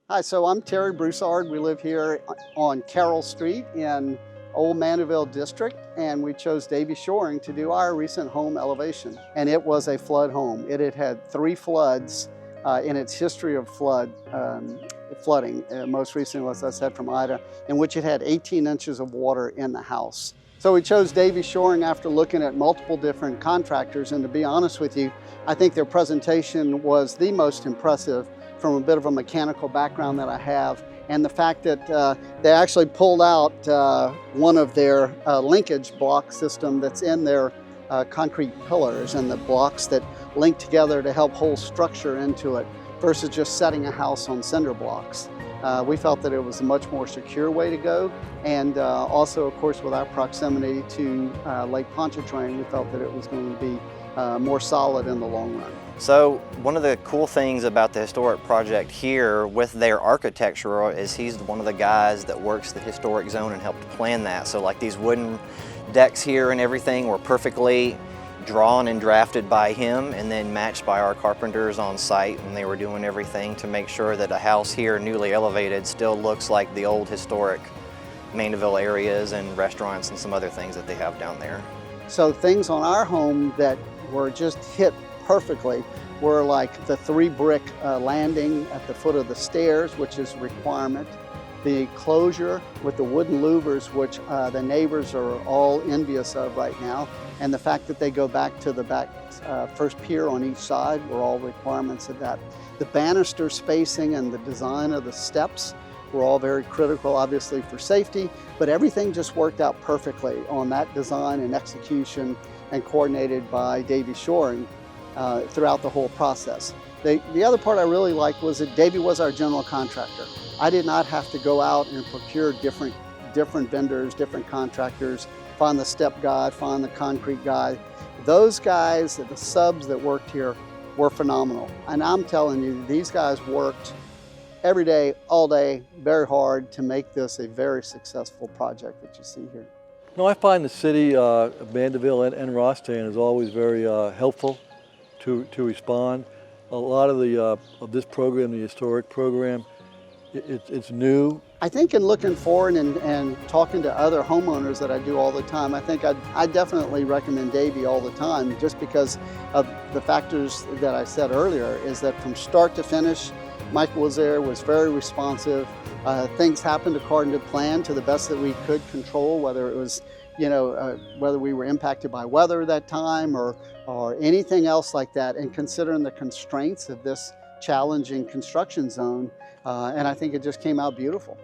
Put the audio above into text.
Hi, so I'm Terry Broussard. We live here on Carroll Street in Old Mandeville District, and we chose Davie Shoring to do our recent home elevation. And it was a flood home. It had had 3 floods in its history of flooding. Most recently, as I said, from Ida, in which it had 18 inches of water in the house. So we chose Davie Shoring after looking at multiple different contractors, and to be honest with you, I think their presentation was the most impressive from a bit of a mechanical background that I have, and the fact that they actually pulled out one of their linkage block system that's in their concrete pillars and the blocks that link together to help hold structure into it versus just setting a house on cinder blocks. We felt that it was a much more secure way to go, and also, of course, with our proximity to Lake Pontchartrain, we felt that it was going to be more solid in the long run. So one of the cool things about the historic project here with their architecture is he's one of the guys that works the historic zone and helped plan that. So like these wooden decks here and everything were perfectly drawn and drafted by him and then matched by our carpenters on site, and they were doing everything to make sure that a house here newly elevated still looks like the old historic Mandeville areas and restaurants and some other things that they have down there. So things on our home that were just hit perfectly were like the 3-brick landing at the foot of the stairs, which is a requirement. The closure with the wooden louvers, which the neighbors are all envious of right now, and the fact that they go back to the first pier on each side were all requirements of that. The banister spacing and the design of the steps were all very critical, obviously, for safety, but everything just worked out perfectly on that design and execution, and coordinated by Davie Shoring throughout the whole process. The other part I really liked was that Davie was our general contractor. I did not have to go out and procure different vendors, different contractors, find the step guy, find the concrete guy. Those guys, the subs that worked here, were phenomenal. And I'm telling you, these guys worked every day, all day, very hard to make this a very successful project that you see here. No, I find the city of Mandeville and Rostan is always very helpful to respond. A lot of this program, the historic program, it's new. I think in looking forward and talking to other homeowners that I do all the time, I think I definitely recommend Davie all the time, just because of the factors that I said earlier, is that from start to finish, Michael was there, was very responsive. Things happened according to plan to the best that we could control, whether it was, whether we were impacted by weather that time or anything else like that, and considering the constraints of this challenging construction zone. And I think it just came out beautiful.